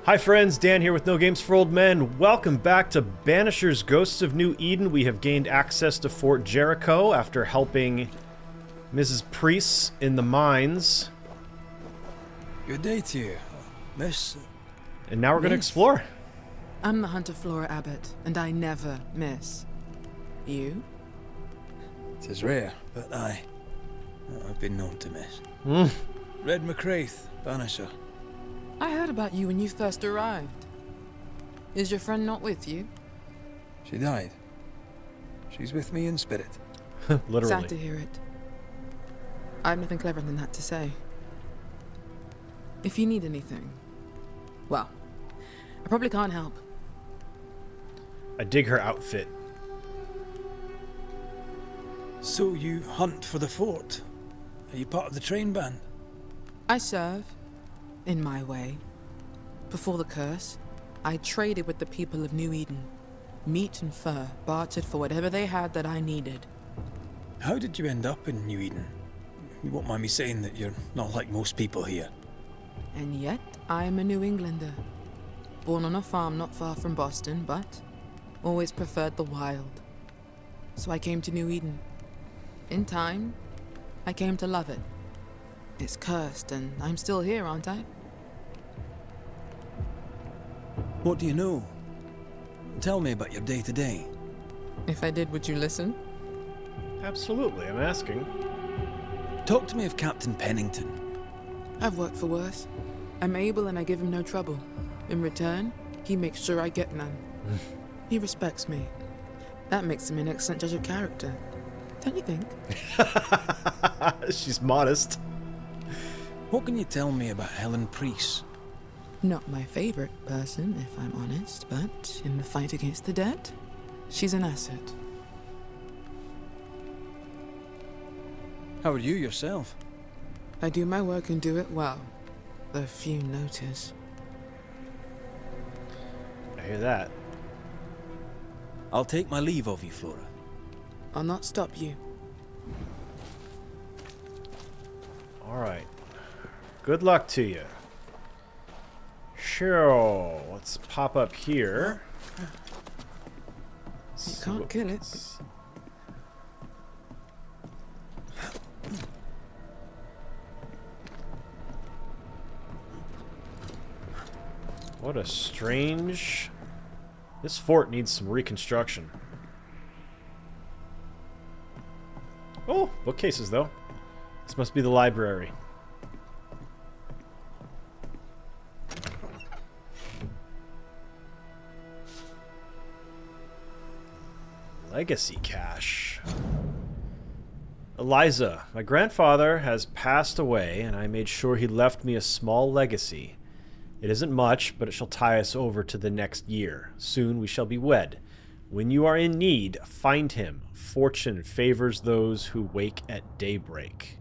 Hi friends, Dan here with No Games for Old Men. Welcome back to Banishers Ghosts of New Eden. We have gained access to Fort Jericho after helping Mrs. Priest in the mines. Good day to you, Miss. And now we're going to explore. I'm the Hunter Flora Abbott, and I never miss. You? It is rare, but I've been known to miss. Red McCraith, Banisher. I heard about you when you first arrived. Is your friend not with you? She died. She's with me in spirit. Literally. Sad to hear it. I have nothing clever than that to say. If you need anything, well, I probably can't help. I dig her outfit. So you hunt for the fort? Are you part of the train band? I serve, in my way. Before the curse, I traded with the people of New Eden. Meat and fur, bartered for whatever they had that I needed. How did you end up in New Eden? You won't mind me saying that you're not like most people here. And yet, I am a New Englander. Born on a farm not far from Boston, but always preferred the wild. So I came to New Eden. In time, I came to love it. It's cursed, and I'm still here, aren't I? What do you know? Tell me about your day-to-day. If I did, would you listen? Absolutely, I'm asking. Talk to me of Captain Pennington. I've worked for worse. I'm able and I give him no trouble. In return, he makes sure I get none. He respects me. That makes him an excellent judge of character. Don't you think? She's modest. What can you tell me about Helen Priest? Not my favorite person, if I'm honest, but in the fight against the dead, she's an asset. How are you yourself? I do my work and do it well, though few notice. I hear that. I'll take my leave of you, Flora. I'll not stop you. Alright. Good luck to you. Sure. Let's pop up here. You can't kill it. What a strange... This fort needs some reconstruction. Oh, bookcases though. This must be the library. Legacy cache. Eliza, my grandfather has passed away, and I made sure he left me a small legacy. It isn't much, but it shall tie us over to the next year. Soon we shall be wed. When you are in need, find him. Fortune favors those who wake at daybreak.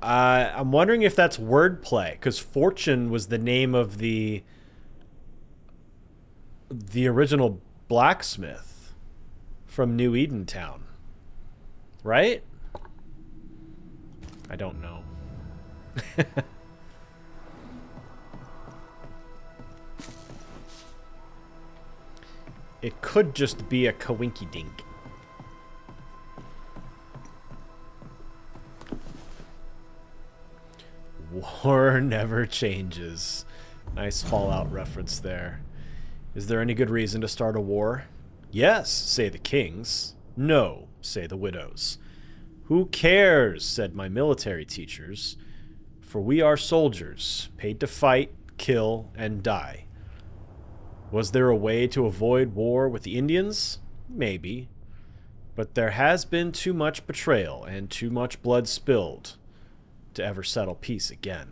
I'm wondering if that's wordplay, because Fortune was the name of the original blacksmith from New Eden Town, right? I don't know. It could just be a coinky-dink. War never changes. Nice Fallout reference there. Is there any good reason to start a war? Yes, say the kings. No, say the widows. Who cares, said my military teachers, for we are soldiers, paid to fight, kill, and die. Was there a way to avoid war with the Indians? Maybe. But there has been too much betrayal and too much blood spilled to ever settle peace again.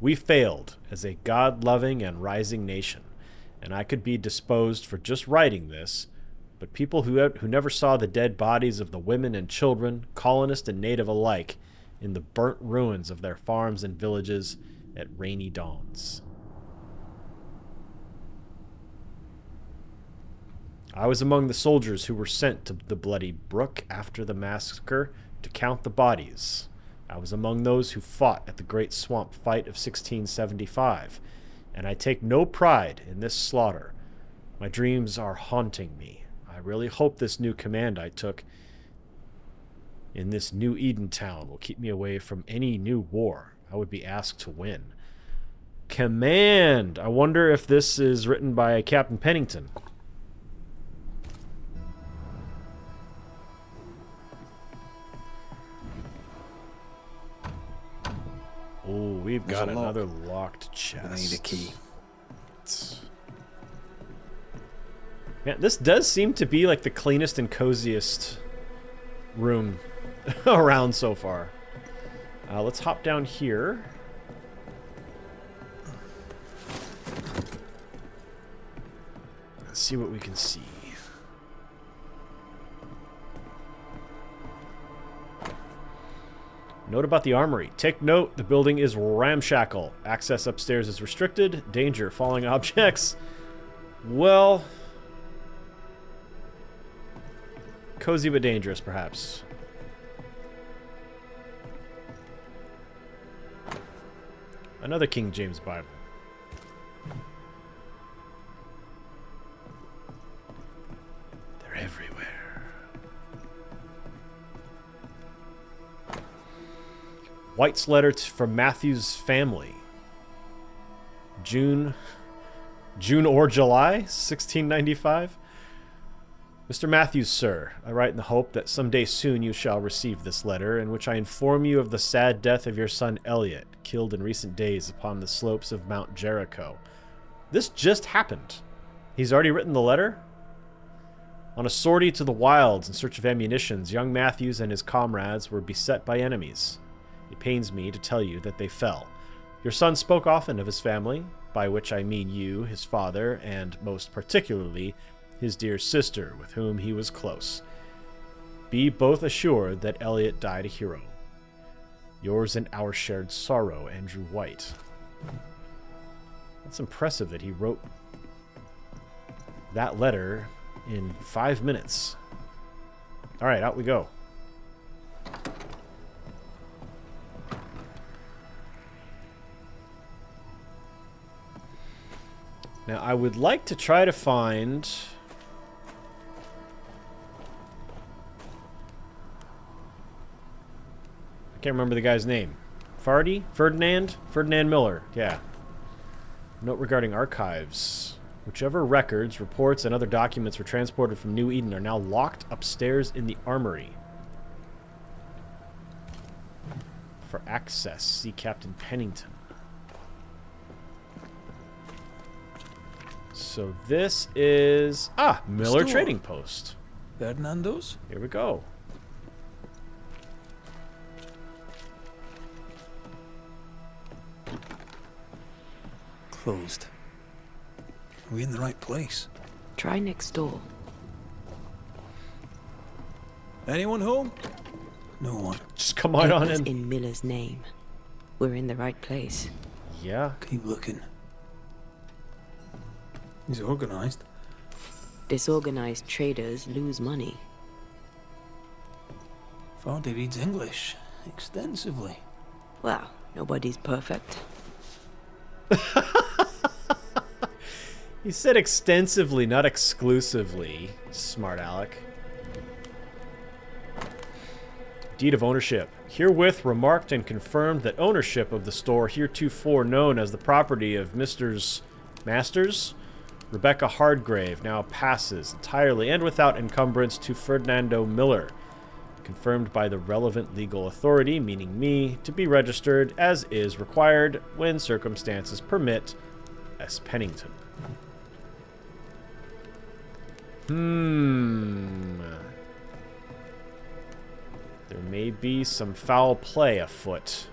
We failed as a God-loving and rising nation, and I could be disposed for just writing this, but people who never saw the dead bodies of the women and children, colonist and native alike, in the burnt ruins of their farms and villages at rainy dawns. I was among the soldiers who were sent to the Bloody Brook after the massacre to count the bodies. I was among those who fought at the Great Swamp Fight of 1675, and I take no pride in this slaughter. My dreams are haunting me. I really hope this new command I took in this new Eden town will keep me away from any new war I would be asked to win. Command! I wonder if this is written by Captain Pennington. Oh, we've got another locked chest. I need a key. Yeah, this does seem to be like the cleanest and coziest room around so far. Let's hop down here. Let's see what we can see. Note about the armory. Take note, the building is ramshackle. Access upstairs is restricted. Danger, falling objects. Well, cozy but dangerous, perhaps. Another King James Bible. They're everywhere. White's letter from Matthew's family. June or July, 1695. Mr. Matthews, sir, I write in the hope that some day soon you shall receive this letter, in which I inform you of the sad death of your son Elliot, killed in recent days upon the slopes of Mount Jericho. This just happened. He's already written the letter? On a sortie to the wilds in search of ammunitions, young Matthews and his comrades were beset by enemies. It pains me to tell you that they fell. Your son spoke often of his family, by which I mean you, his father, and most particularly his dear sister, with whom he was close. Be both assured that Elliot died a hero. Yours and our shared sorrow, Andrew White. That's impressive that he wrote that letter in 5 minutes. All right, out we go. Now, I would like to try to find... I can't remember the guy's name. Ferdinand Miller, yeah. Note regarding archives. Whichever records, reports, and other documents were transported from New Eden are now locked upstairs in the armory. For access, see Captain Pennington. So this is... Miller Trading Post. Ferdinando's? Here we go. Closed. Are we in the right place? Try next door. Anyone home? No one. Just come right on in. In Miller's name. We're in the right place. Yeah. Keep looking. He's organized. Disorganized traders lose money. Vardy reads English extensively. Well, nobody's perfect. He said extensively, not exclusively. Smart Alec. Deed of ownership. Herewith remarked and confirmed that ownership of the store heretofore known as the property of Masters, Rebecca Hardgrave, now passes entirely and without encumbrance to Ferdinando Miller, confirmed by the relevant legal authority, meaning me, to be registered as is required when circumstances permit, S. Pennington. There may be some foul play afoot.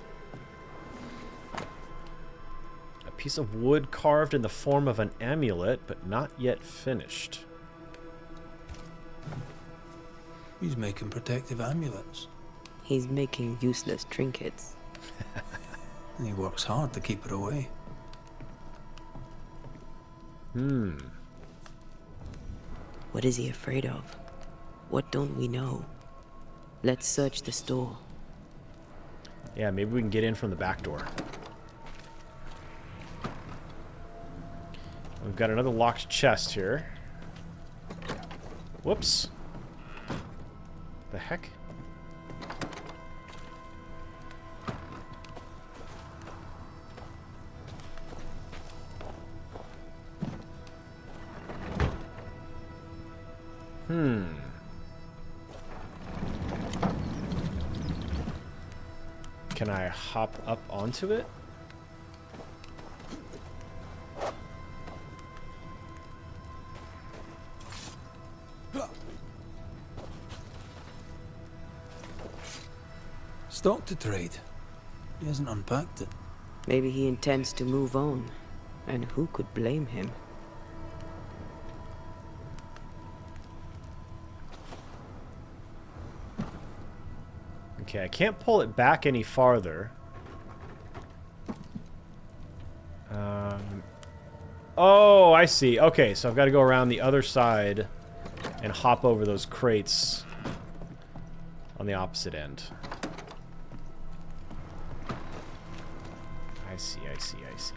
A piece of wood carved in the form of an amulet, but not yet finished. He's making protective amulets. He's making useless trinkets. And he works hard to keep it away. What is he afraid of? What don't we know? Let's search the store. Yeah, maybe we can get in from the back door. We've got another locked chest here. Whoops. The heck? Can I hop up onto it? Stock to trade. He hasn't unpacked it. Maybe he intends to move on. And who could blame him? Okay, I can't pull it back any farther. Oh, I see. Okay, so I've got to go around the other side and hop over those crates on the opposite end. I see, I see, I see.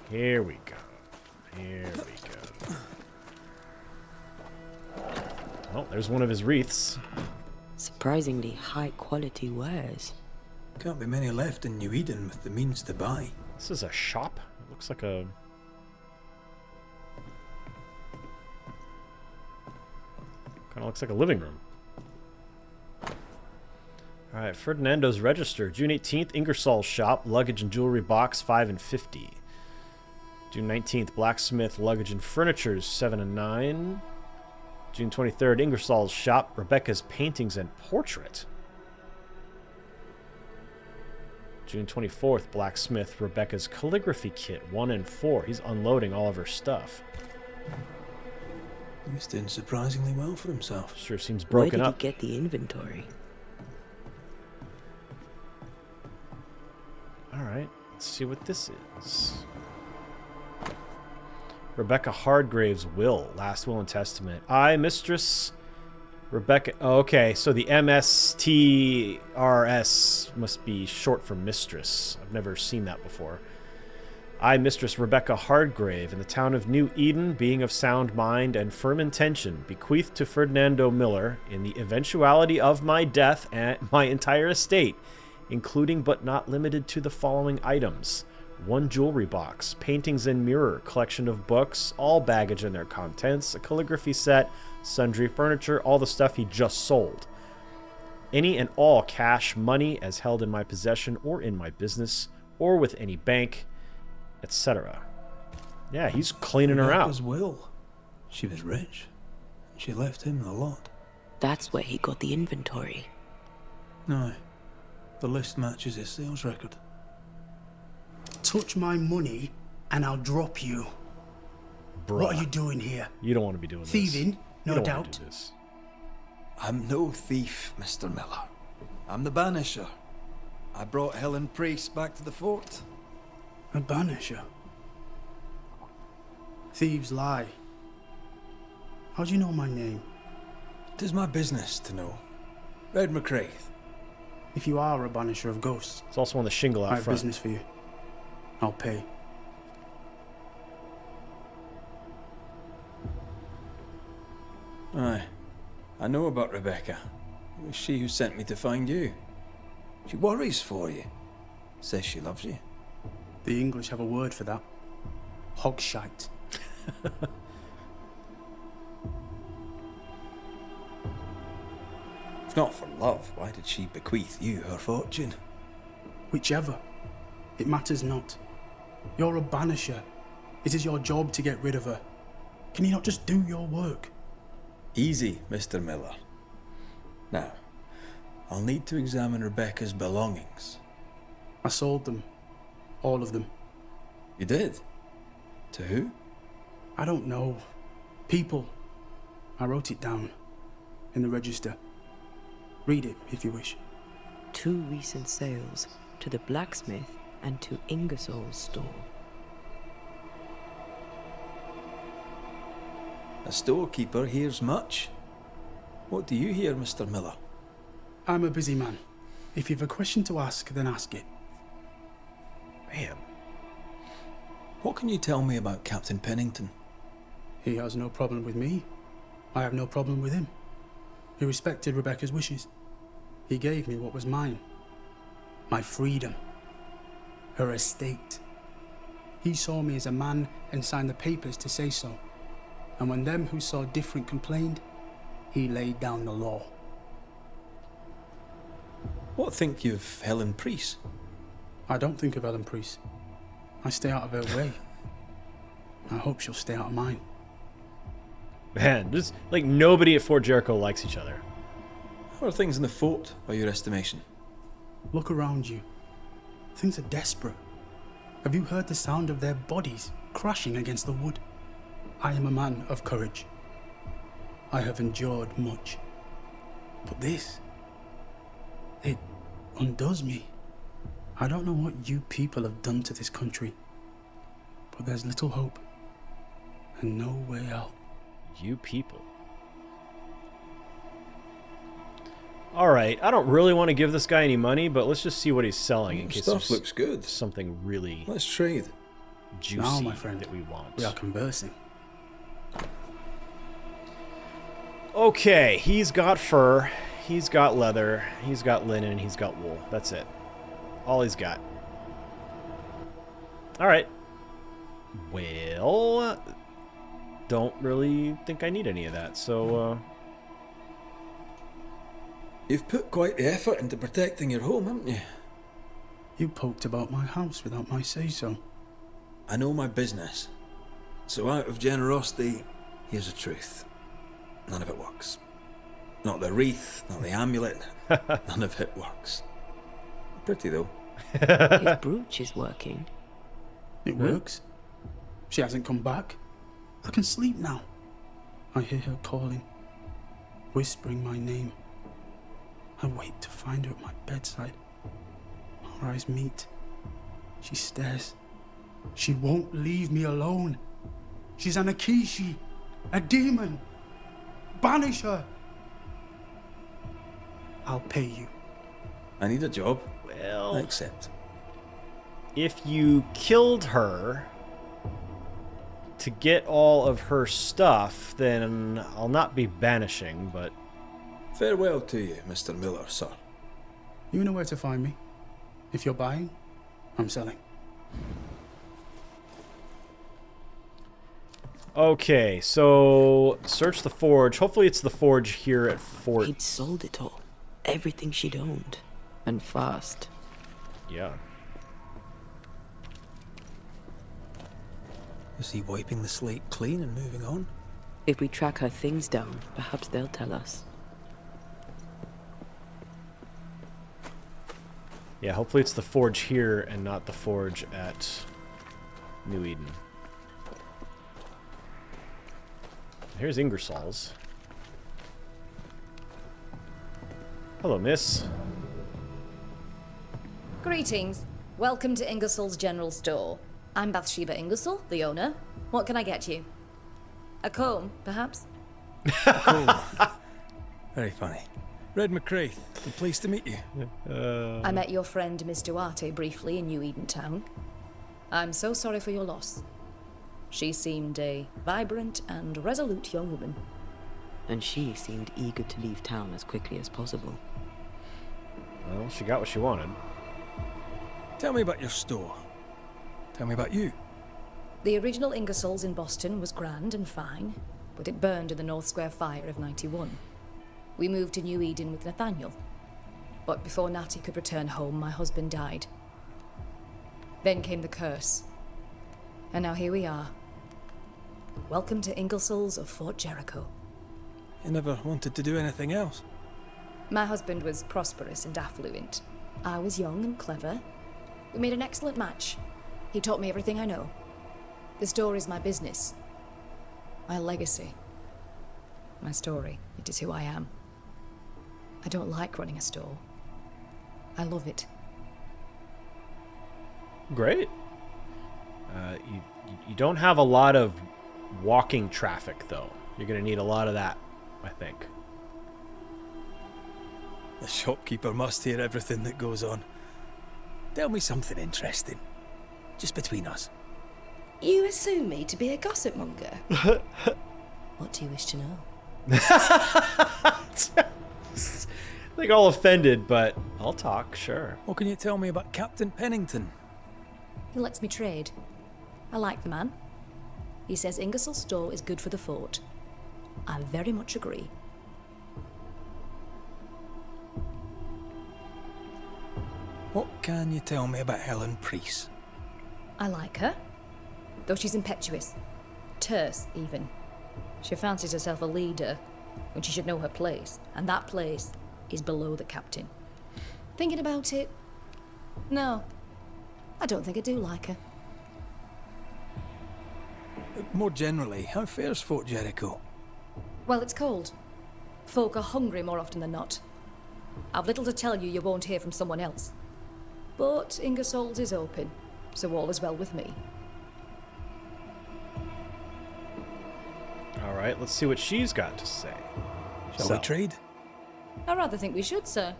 Here we go. Here we go. Oh, there's one of his wreaths. Surprisingly high quality wares. Can't be many left in New Eden with the means to buy. This is a shop? It looks like a... kind of looks like a living room. Alright, Ferdinando's Register. June 18th, Ingersoll's shop. Luggage and jewelry box, 5 and 50. June 19th, Blacksmith, luggage and furnitures, 7 and 9. June 23rd, Ingersoll's shop. Rebecca's paintings and portrait. June 24th, Blacksmith, Rebecca's calligraphy kit, 1 and 4. He's unloading all of her stuff. He's doing surprisingly well for himself. Sure seems Where broken did up. he get the inventory? Alright, let's see what this is. Rebecca Hardgrave's will, last will and testament. I, Mistress Rebecca... Oh, okay, so the MSTRS must be short for mistress. I've never seen that before. I, Mistress Rebecca Hardgrave, in the town of New Eden, being of sound mind and firm intention, bequeath to Ferdinando Miller, in the eventuality of my death, and my entire estate, including but not limited to the following items: 1 jewelry box, paintings and mirror, collection of books, all baggage and their contents, a calligraphy set, sundry furniture, all the stuff he just sold. Any and all cash money as held in my possession or in my business or with any bank, etc. Yeah, he's cleaning her out. Rebecca's will. She was rich. She left him the lot. That's where he got the inventory. No. The list matches his sales record. Touch my money and I'll drop you. Bruh. What are you doing here? You don't want to be doing this. Thieving, You no don't wanna doubt. do this. I'm no thief, Mr. Miller. I'm the Banisher. I brought Helen Priest back to the fort. A banisher. Thieves lie. How do you know my name? Tis my business to know. Red McCraith. If you are a banisher of ghosts, It's also on the shingle I out have front. business for you. I'll pay. Aye. I know about Rebecca. It was she who sent me to find you. She worries for you. Says she loves you. The English have a word for that. Hogshite. If not for love, why did she bequeath you her fortune? Whichever. It matters not. You're a banisher. It is your job to get rid of her. Can you not just do your work? Easy, Mr. Miller. Now, I'll need to examine Rebecca's belongings. I sold them. All of them. You did? To who? I don't know. People. I wrote it down. In the register. Read it if you wish. 2 recent sales to the blacksmith and to Ingersoll's store. A storekeeper hears much. What do you hear, Mr. Miller? I'm a busy man. If you've a question to ask, then ask it. Man. What can you tell me about Captain Pennington? He has no problem with me. I have no problem with him. He respected Rebecca's wishes. He gave me what was mine. My freedom. Her estate. He saw me as a man and signed the papers to say so. And when them who saw different complained, he laid down the law. What think you of Helen Priest? I don't think of Ellen Priest. I stay out of her way. I hope she'll stay out of mine. Man, just like nobody at Fort Jericho likes each other. How are things in the fort, by your estimation? Look around you. Things are desperate. Have you heard the sound of their bodies crashing against the wood? I am a man of courage. I have endured much. But this, it undoes me. I don't know what you people have done to this country, but there's little hope and no way out. You people. Alright, I don't really want to give this guy any money, but let's just see what he's selling in case Stuff there's looks good. something really Let's trade. juicy Now, my friend, that we want. we are conversing. Okay, he's got fur, he's got leather, he's got linen, and he's got wool. That's it. All he's got. Alright. Well, don't really think I need any of that, so, You've put quite the effort into protecting your home, haven't you? You poked about my house without my say-so. I know my business. So out of generosity, here's the truth. None of it works. Not the wreath, not the amulet. None of it works. Pretty though. His brooch is working. It works. She hasn't come back. I can sleep now. I hear her calling, whispering my name. I wait to find her at my bedside. Our eyes meet. She stares. She won't leave me alone. She's an Akishi, a demon. Banish her. I'll pay you. I need a job. well, I accept. if you killed her to get all of her stuff, then I'll not be banishing, but Farewell to you, Mr. Miller, sir. You know where to find me. If you're buying, I'm selling. okay, so search the forge. Hopefully it's the forge here at Fort. He'd sold it all. Everything she'd owned. And fast. Yeah. Is he wiping the slate clean and moving on? If we track her things down, perhaps they'll tell us. Yeah, hopefully it's the forge here and not the forge at New Eden. Here's Ingersoll's. Hello, miss. Greetings. Welcome to Ingersoll's General Store. I'm Bathsheba Ingersoll, the owner. What can I get you? A comb, perhaps? Very funny. Red McCraith, pleased to meet you. I met your friend Miss Duarte briefly in New Eden Town. I'm so sorry for your loss. She seemed a vibrant and resolute young woman. And she seemed eager to leave town as quickly as possible. Well, she got what she wanted. Tell me about your store. Tell me about you. The original Ingersoll's in Boston was grand and fine, but it burned in the North Square fire of '91. We moved to New Eden with Nathaniel. But before Natty could return home, my husband died. Then came the curse. And now here we are. Welcome to Ingersoll's of Fort Jericho. You never wanted to do anything else. My husband was prosperous and affluent. I was young and clever. We made an excellent match. He taught me everything I know. The store is my business. My legacy. My story. It is who I am. I don't like running a store. I love it. Great. You don't have a lot of walking traffic, though. You're gonna need a lot of that, I think. The shopkeeper must hear everything that goes on. Tell me something interesting. Just between us. You assume me to be a gossip monger? What do you wish to know? Like all offended, but I'll talk, sure. What can you tell me about Captain Pennington? He lets me trade. I like the man. He says Ingersoll's store is good for the fort. I very much agree. What can you tell me about Helen Priest? I like her, though she's impetuous. Terse, even. She fancies herself a leader when she should know her place, and that place is below the captain. Thinking about it, no, I don't think I do like her. More generally, how fares Fort Jericho? Well, it's cold. Folk are hungry more often than not. I've little to tell you won't hear from someone else. But Ingersoll's is open, so all is well with me. Alright, let's see what she's got to say. Shall we trade? I rather think we should, sir.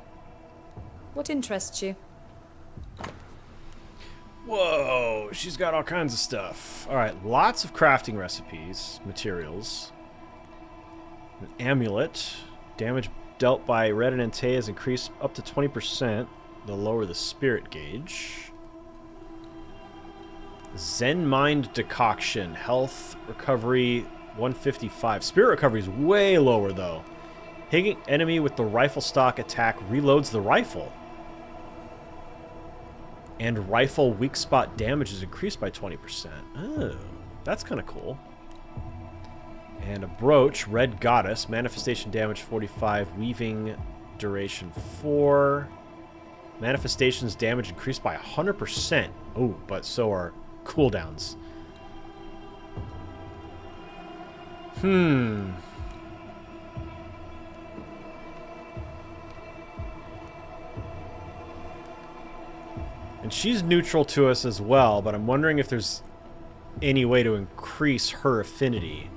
What interests you? Whoa, she's got all kinds of stuff. Alright, lots of crafting recipes, materials. An amulet. Damage dealt by Red and ANTEA is increased up to 20%, the lower the spirit gauge. Zen Mind Decoction. Health recovery 155. Spirit recovery is way lower, though. Hitting enemy with the rifle stock attack reloads the rifle. And rifle weak spot damage is increased by 20%. Oh, that's kind of cool. And a brooch, Red Goddess, manifestation damage 45, weaving duration 4. Manifestations damage increased by 100%. Oh, but so are cooldowns. And she's neutral to us as well, but I'm wondering if there's any way to increase her affinity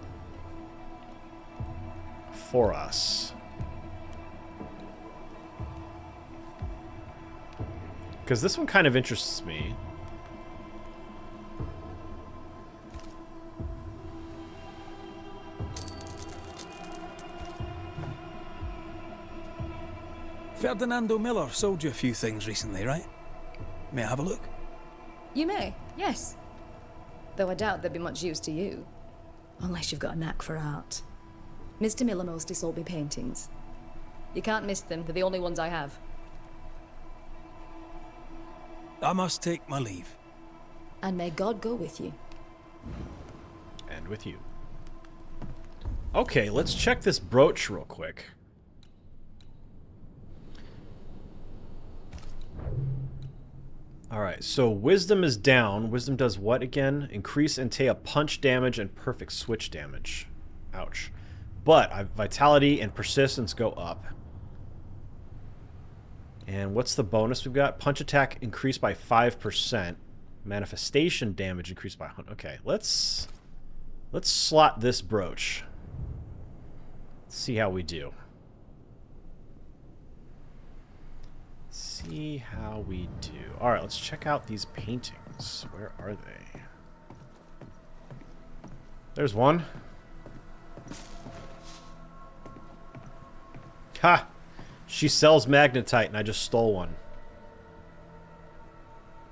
for us. Because this one kind of interests me. Ferdinando Miller sold you a few things recently, right? May I have a look? You may, yes. Though I doubt they'd be much use to you. Unless you've got a knack for art. Mr. Miller mostly sold me paintings. You can't miss them, they're the only ones I have. I must take my leave. And may God go with you. And with you. Okay, let's check this brooch real quick. Alright, so wisdom is down. Wisdom does what again? Increase ANTEA punch damage and perfect switch damage. Ouch. But vitality and persistence go up. And what's the bonus we've got? Punch attack increased by 5%. Manifestation damage increased by 100. Okay, let's slot this brooch. See how we do. See how we do. Alright, let's check out these paintings. Where are they? There's one. Ha! She sells magnetite and I just stole one.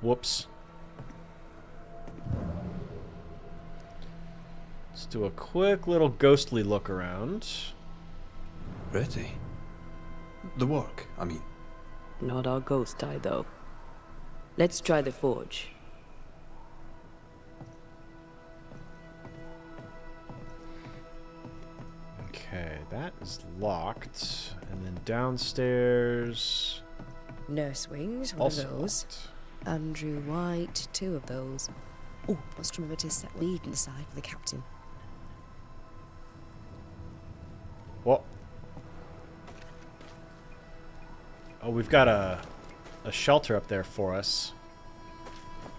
Whoops. Let's do a quick little ghostly look around. Pretty. The work, I mean. Not our ghost eye, though. Let's try the forge. Okay, that is locked. And then downstairs... Nurse Wings, one also of those. locked. Andrew White, 2 of those. Oh, must remember to set lead inside for the captain. What? Oh, we've got a shelter up there for us.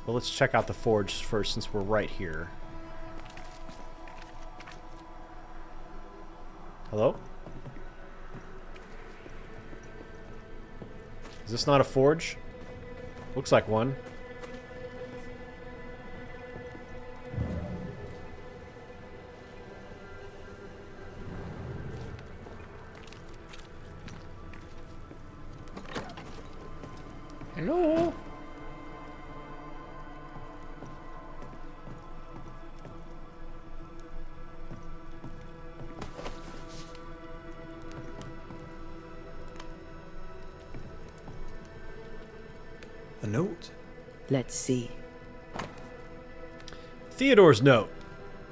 Well, let's check out the forge first since we're right here. Hello? Is this not a forge? Looks like one. Hello? A note? Let's see. Theodore's note.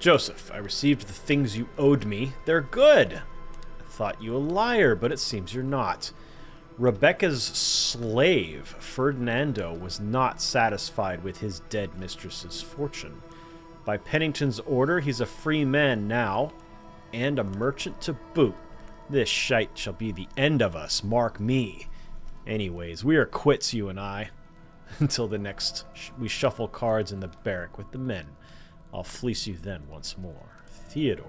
Joseph, I received the things you owed me. They're good. I thought you a liar, but it seems you're not. Rebecca's slave, Ferdinando, was not satisfied with his dead mistress's fortune. By Pennington's order, he's a free man now, and a merchant to boot. This shite shall be the end of us, mark me. Anyways, we are quits, you and I. Until the next we shuffle cards in the barrack with the men. I'll fleece you then once more. Theodore.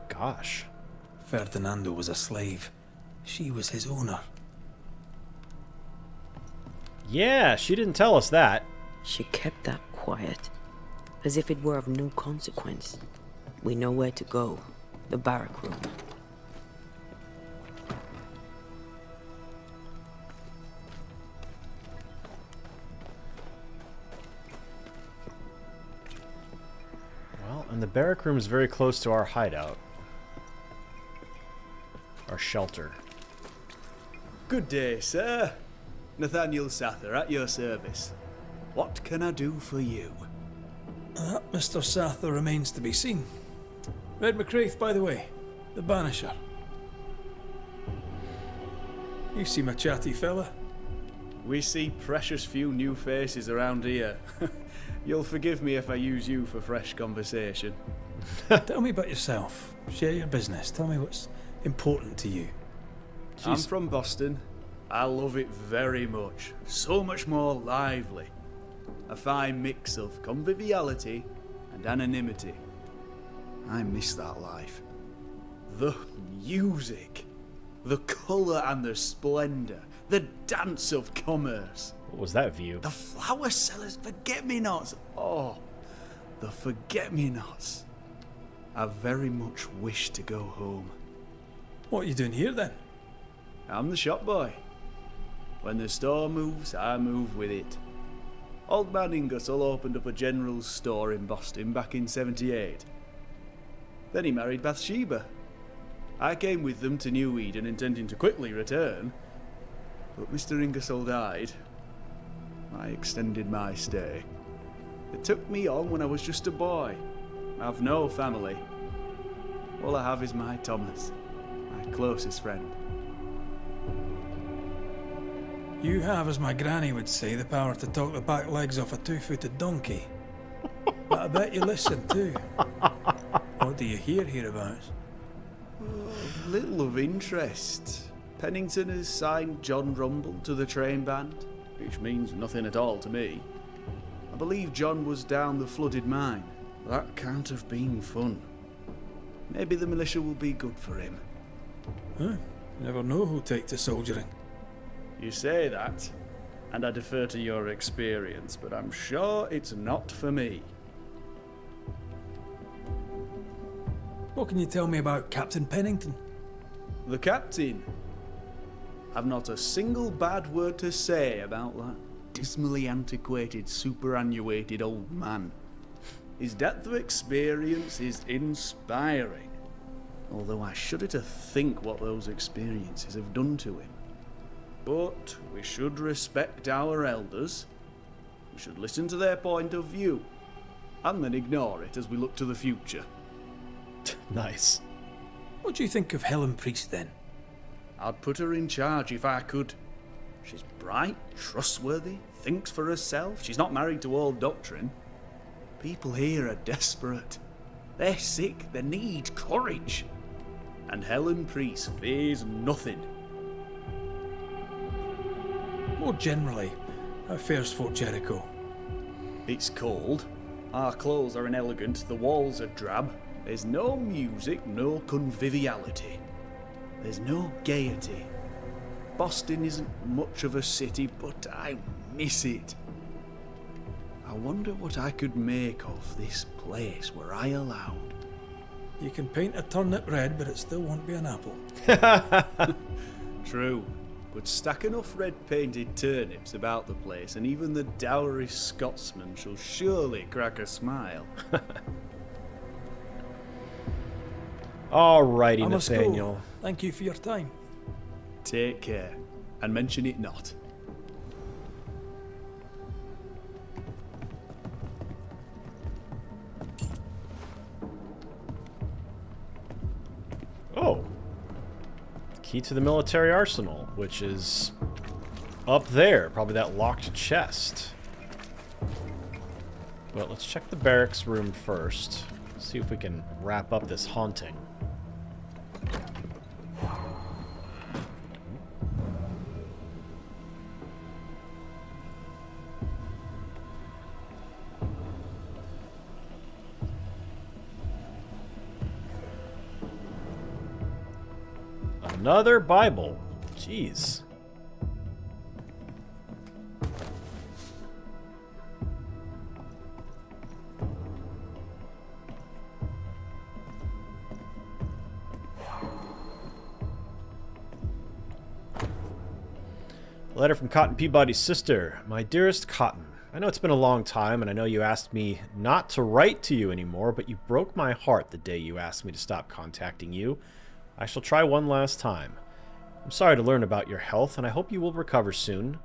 Gosh. Ferdinando was a slave. She was his owner. Yeah, she didn't tell us that. She kept that quiet, as if it were of no consequence. We know where to go. The barrack room. Well, and the barrack room is very close to our hideout. Our shelter. Good day, sir. Nathaniel Sather at your service. What can I do for you? That Mr. Sather remains to be seen. Red McCraith, by the way. The Banisher. You seem a chatty fella. We see precious few new faces around here. You'll forgive me if I use you for fresh conversation. Tell me about yourself. Share your business. Tell me what's important to you. I'm from Boston. I love it very much. So much more lively. A fine mix of conviviality and anonymity. I miss that life. The music, the colour and the splendour, the dance of commerce. What was that view? The flower sellers' forget-me-nots. Oh, the forget-me-nots. I very much wish to go home. What are you doing here then? I'm the shop boy. When the store moves, I move with it. Old man Ingersoll opened up a general store in Boston back in '78. Then he married Bathsheba. I came with them to New Eden intending to quickly return, but Mr. Ingersoll died. I extended my stay. They took me on when I was just a boy. I've no family. All I have is my Thomas, my closest friend. You have, as my granny would say, the power to talk the back legs off a two-footed donkey. But I bet you listen too. What do you hear hereabouts? Little of interest. Pennington has signed John Rumble to the train band, which means nothing at all to me. I believe John was down the flooded mine. That can't have been fun. Maybe the militia will be good for him. Huh? Never know who'll take to soldiering. You say that, and I defer to your experience, but I'm sure it's not for me. What can you tell me about Captain Pennington? The captain. I've not a single bad word to say about that dismally antiquated, superannuated old man. His depth of experience is inspiring, although I shudder to think what those experiences have done to him. But we should respect our elders. We should listen to their point of view, and then ignore it as we look to the future. Nice. What do you think of Helen Priest then? I'd put her in charge if I could. She's bright, trustworthy, thinks for herself. She's not married to old doctrine. People here are desperate. They're sick, they need courage. And Helen Priest fears nothing. More generally, how fares Fort Jericho? It's cold, Our clothes are inelegant, the walls are drab. There's no music, no conviviality. There's no gaiety. Boston isn't much of a city, but I miss it. I wonder what I could make of this place were I allowed. You can paint a turnip red, but it still won't be an apple. True, but stack enough red-painted turnips about the place, and even the dour Scotsman shall surely crack a smile. Alrighty, I must Nathaniel. go. Thank you for your time. Take care, and mention it not. Oh. Key to the military arsenal, which is up there. Probably that locked chest. But let's check the barracks room first. See if we can wrap up this haunting. Another Bible. Jeez. Letter from Cotton Peabody's sister. My dearest Cotton, I know it's been a long time, and I know you asked me not to write to you anymore, but you broke my heart the day you asked me to stop contacting you. I shall try one last time. I'm sorry to learn about your health, and I hope you will recover soon.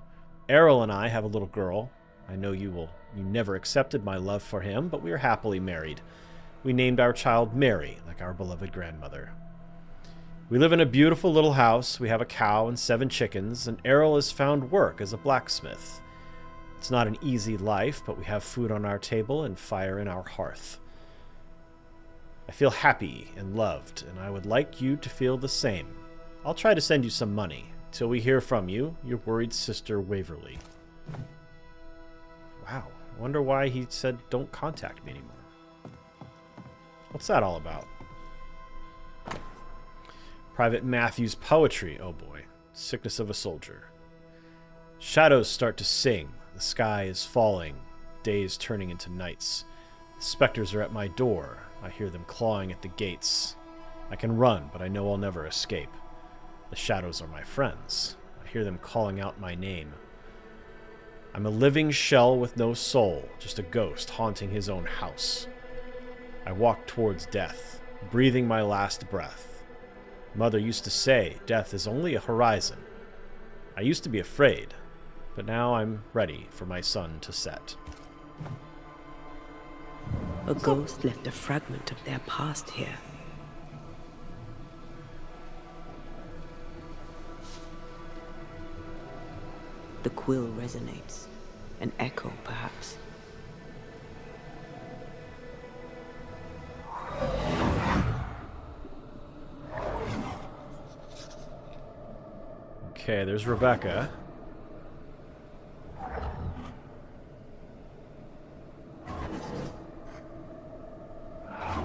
Errol and I have a little girl. I know you never accepted my love for him, but we are happily married. We named our child Mary, like our beloved grandmother. We live in a beautiful little house. We have a cow and 7 chickens, and Errol has found work as a blacksmith. It's not an easy life, but we have food on our table and fire in our hearth. I feel happy and loved, and I would like you to feel the same. I'll try to send you some money. Till we hear from you, your worried sister Waverly. Wow, I wonder why he said don't contact me anymore. What's that all about? Private Matthew's poetry, oh boy. Sickness of a soldier. Shadows start to sing. The sky is falling. Days turning into nights. The specters are at my door. I hear them clawing at the gates. I can run, but I know I'll never escape. The shadows are my friends. I hear them calling out my name. I'm a living shell with no soul, just a ghost haunting his own house. I walk towards death, breathing my last breath. Mother used to say, death is only a horizon. I used to be afraid, but now I'm ready for my sun to set. A ghost left a fragment of their past here. The quill resonates. An echo, perhaps. Okay, there's Rebecca.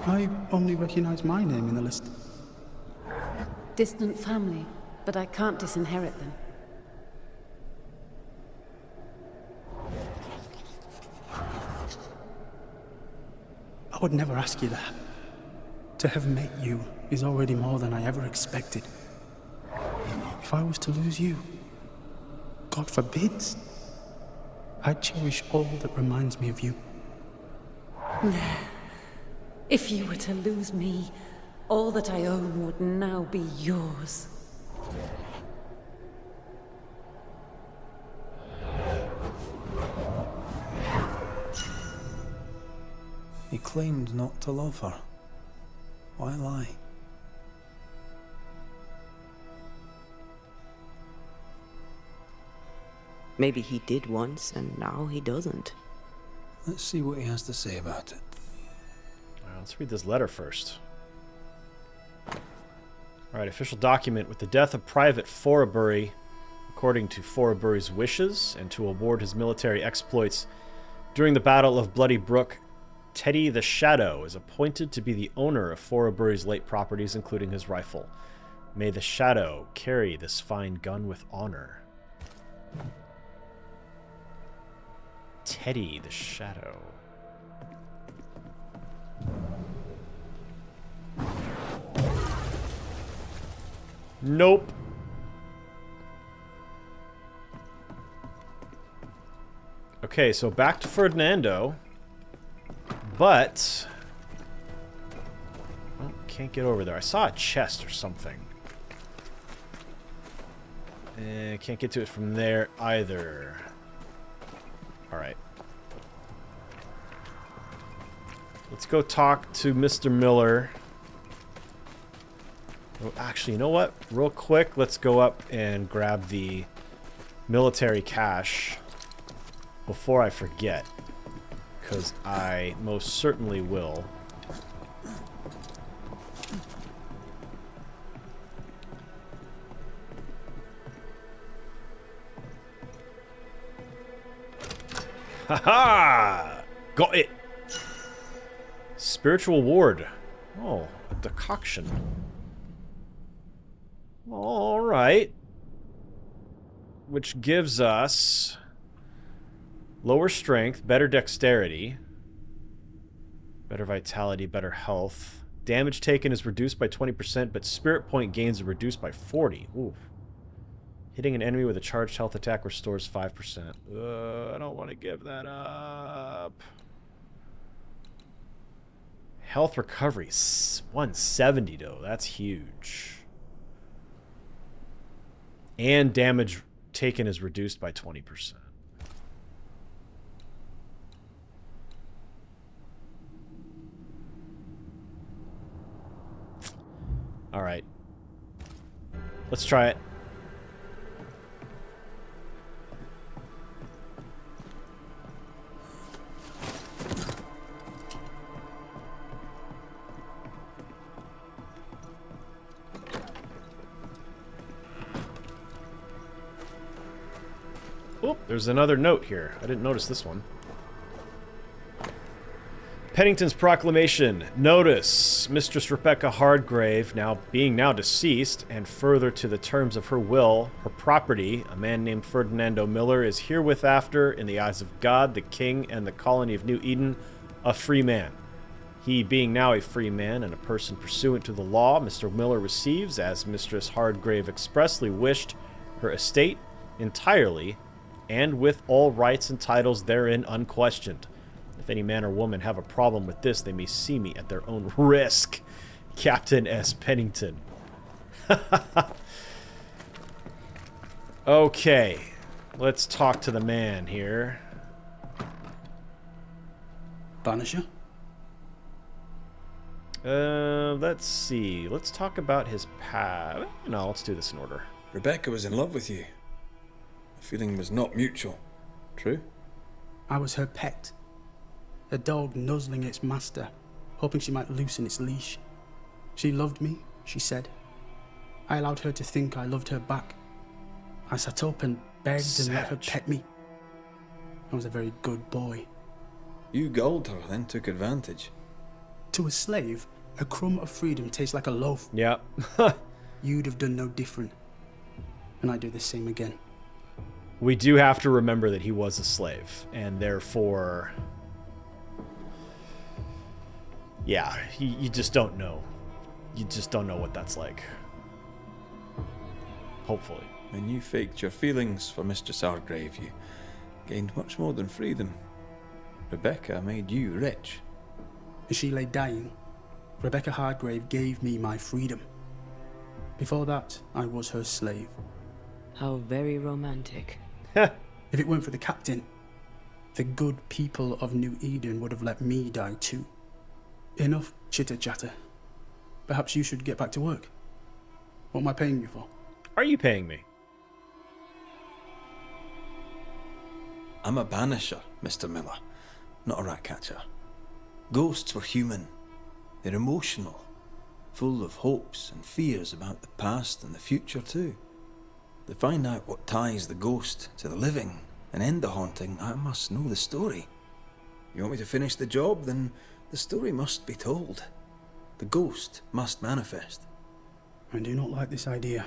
I only recognize my name in the list. Distant family, but I can't disinherit them. I would never ask you that. To have met you is already more than I ever expected. If I was to lose you, God forbids, I cherish all that reminds me of you. If you were to lose me, all that I own would now be yours. He claimed not to love her. Why lie? Maybe he did once, and now he doesn't. Let's see what he has to say about it. Let's read this letter first. Alright, official document. With the death of Private Forbury, according to Forbury's wishes, and to award his military exploits during the Battle of Bloody Brook, Teddy the Shadow is appointed to be the owner of Forbury's late properties, including his rifle. May the Shadow carry this fine gun with honor. Teddy the Shadow. Nope. Okay, so back to Ferdinando. But... oh, can't get over there. I saw a chest or something. Can't get to it from there either. Alright. Let's go talk to Mr. Miller. Oh, actually, you know what? Real quick, let's go up and grab the military cache before I forget. Because I most certainly will. Haha! Got it! Spiritual ward. Oh, a decoction. Alright. Which gives us lower strength, better dexterity, better vitality, better health. Damage taken is reduced by 20%, but spirit point gains are reduced by 40. Ooh. Hitting an enemy with a charged health attack restores 5%. I don't want to give that up. Health recovery, 170 though. That's huge. And damage taken is reduced by 20%. All right. Let's try it. Oh, there's another note here. I didn't notice this one. Pennington's proclamation. Notice, Mistress Rebecca Hardgrave, now deceased, and further to the terms of her will, her property, a man named Ferdinando Miller, is herewith after, in the eyes of God, the King, and the colony of New Eden, a free man. He being now a free man and a person pursuant to the law, Mr. Miller receives, as Mistress Hardgrave expressly wished, her estate entirely, and with all rights and titles therein unquestioned. If any man or woman have a problem with this, they may see me at their own risk. Captain S. Pennington. Okay. Let's talk to the man here. Banisher? Let's see. Let's talk about his past. No, let's do this in order. Rebecca was in love with you. The feeling was not mutual. True? I was her pet. A dog nuzzling its master, hoping she might loosen its leash. She loved me, she said. I allowed her to think I loved her back. I sat up and begged and let her pet me. I was a very good boy. You gulled her, then took advantage. To a slave, a crumb of freedom tastes like a loaf. Yeah. You'd have done no different. And I do the same again. We do have to remember that he was a slave, and therefore... yeah, you just don't know. You just don't know what that's like. Hopefully. When you faked your feelings for Mistress Hardgrave, you gained much more than freedom. Rebecca made you rich. As she lay dying, Rebecca Hardgrave gave me my freedom. Before that, I was her slave. How very romantic. If it weren't for the captain, the good people of New Eden would have let me die too. Enough chitter-chatter. Perhaps you should get back to work. What am I paying you for? Are you paying me? I'm a banisher, Mr. Miller, not a rat catcher. Ghosts were human. They're emotional, full of hopes and fears about the past and the future too. To find out what ties the ghost to the living and end the haunting, I must know the story. You want me to finish the job? Then the story must be told. The ghost must manifest. I do not like this idea.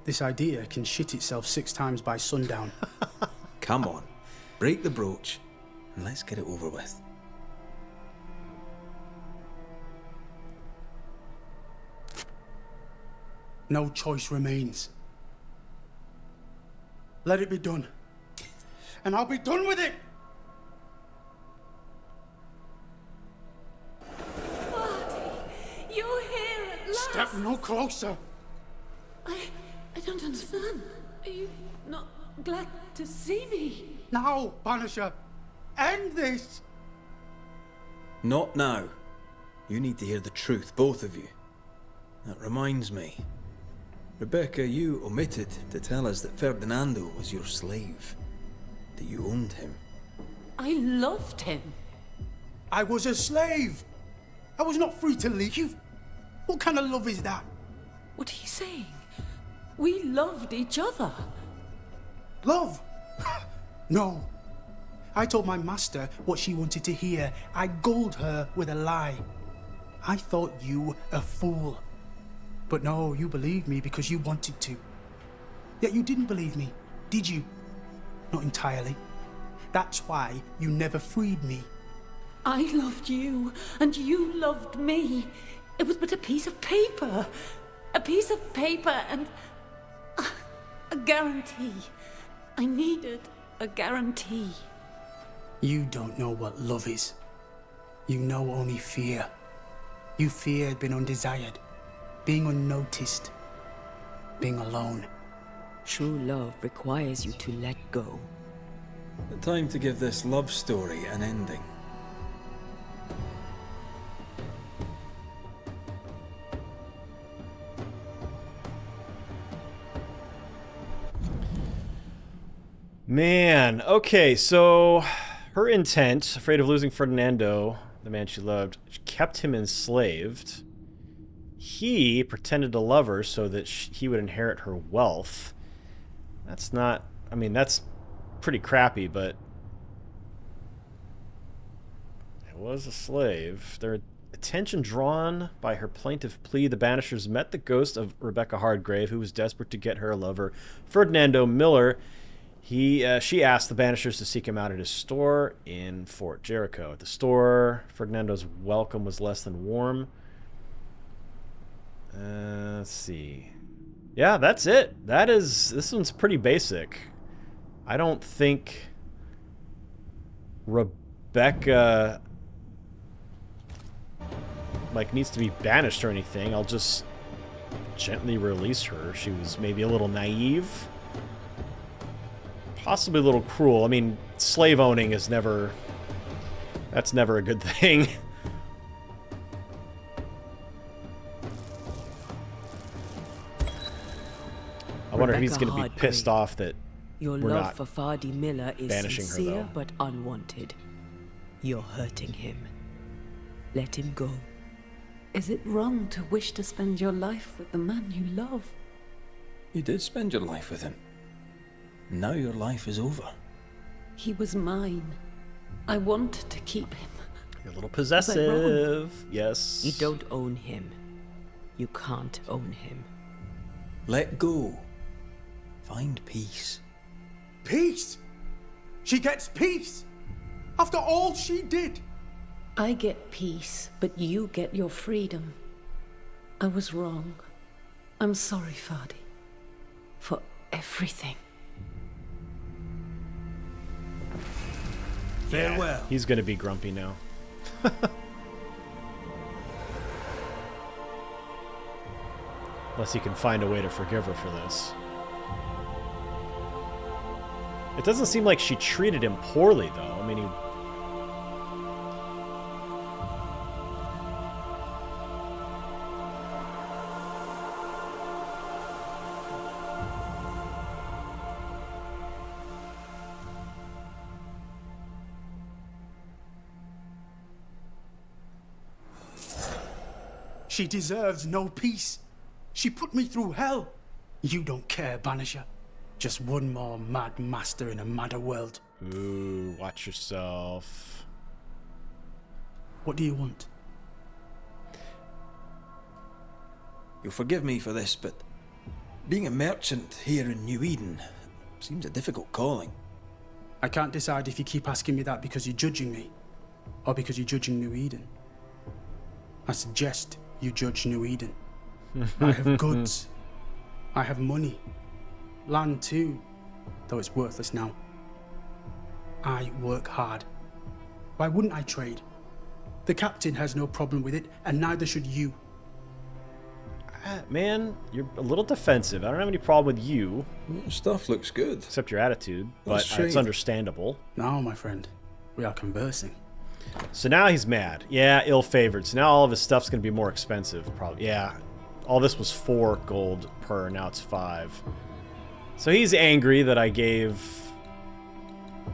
This idea can shit itself 6 times by sundown. Come on, break the brooch, and let's get it over with. No choice remains. Let it be done. And I'll be done with it! You're here at last! Step no closer! I don't understand. Are you not glad to see me? Now, Banisher! End this! Not now. You need to hear the truth, both of you. That reminds me. Rebecca, you omitted to tell us that Ferdinando was your slave. That you owned him. I loved him. I was a slave! I was not free to leave. What kind of love is that? What are you saying? We loved each other. Love? No. I told my master what she wanted to hear. I gulled her with a lie. I thought you a fool. But no, you believed me because you wanted to. Yet you didn't believe me, did you? Not entirely. That's why you never freed me. I loved you, and you loved me. It was but a piece of paper. A piece of paper and a guarantee. I needed a guarantee. You don't know what love is. You know only fear. You feared being undesired, being unnoticed, being alone. True love requires you to let go. The time to give this love story an ending. Man, okay, so her intent, afraid of losing Ferdinando, the man she loved, kept him enslaved. He pretended to love her so that he would inherit her wealth. That's not, I mean, that's pretty crappy, but it was a slave. Their attention drawn by her plaintive plea, the Banishers met the ghost of Rebecca Hardgrave, who was desperate to get her lover, Ferdinando Miller. She asked the Banishers to seek him out at his store in Fort Jericho. At the store, Ferdinando's welcome was less than warm. Let's see. Yeah, that's it. This one's pretty basic. I don't think Rebecca needs to be banished or anything. I'll just gently release her. She was maybe a little naive. Possibly a little cruel. I mean, slave owning is never... That's never a good thing. I wonder if he's going to be pissed off that your we're love not for Ferdy Miller is banishing her, sincere though. but unwanted. You're hurting him. Let him go. Is it wrong to wish to spend your life with the man you love? You did spend your life with him. Now your life is over. He was mine. I wanted to keep him. You're a little possessive. Yes. You don't own him. You can't own him. Let go. Find peace. Peace? She gets peace? After all she did? I get peace, but you get your freedom. I was wrong. I'm sorry, Ferdy. For everything. Farewell. He's going to be grumpy now. Unless he can find a way to forgive her for this. It doesn't seem like she treated him poorly, though. I mean, he... She deserves no peace. She put me through hell. You don't care, Banisher. Just one more mad master in a madder world. Ooh, watch yourself. What do you want? You'll forgive me for this, but being a merchant here in New Eden seems a difficult calling. I can't decide if you keep asking me that because you're judging me, or because you're judging New Eden. I suggest you judge New Eden. I have goods. I have money. Land too, though it's worthless now. I work hard. Why wouldn't I trade? The captain has no problem with it, and neither should you. Man, you're a little defensive. I don't have any problem with you. Your stuff looks good. Except your attitude, but trade. it's understandable. Now, my friend, we are conversing. So now he's mad. Yeah, ill-favored. So now all of his stuff's going to be more expensive, probably. Yeah, all this was 4 gold per, now it's 5. So he's angry that I gave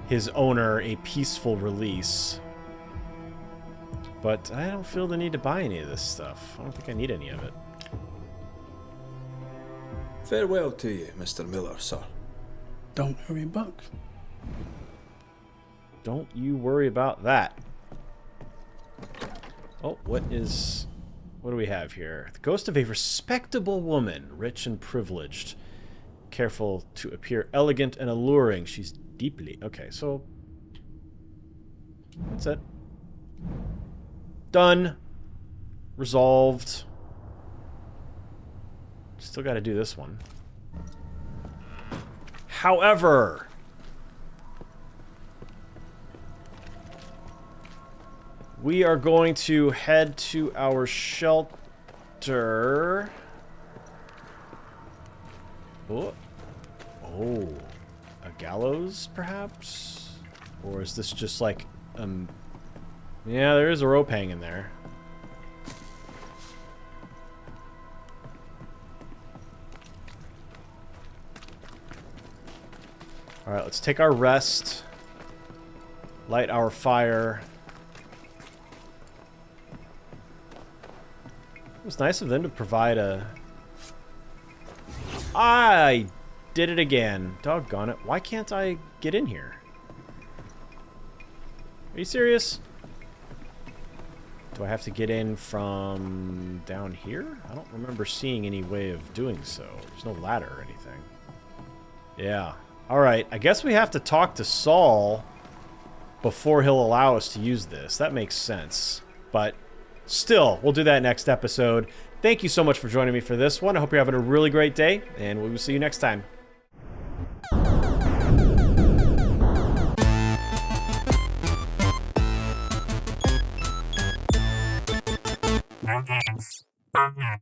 his owner a peaceful release. But I don't feel the need to buy any of this stuff. I don't think I need any of it. Farewell to you, Mr. Miller, sir. Don't hurry back. Don't you worry about that. Oh, what do we have here? The ghost of a respectable woman, rich and privileged. Careful to appear elegant and alluring. She's deeply... Okay, so... That's it. Done. Resolved. Still got to do this one. However... we are going to head to our shelter. Oh. Oh. A gallows, perhaps? Or is this just like, yeah, there is a rope hanging there. Alright, let's take our rest. Light our fire. It was nice of them to provide a... I did it again. Doggone it. Why can't I get in here? Are you serious? Do I have to get in from down here? I don't remember seeing any way of doing so. There's no ladder or anything. Yeah. Alright, I guess we have to talk to Saul before he'll allow us to use this. That makes sense. But... still, we'll do that next episode. Thank you so much for joining me for this one. I hope you're having a really great day, and we will see you next time. No games. Oh, yeah.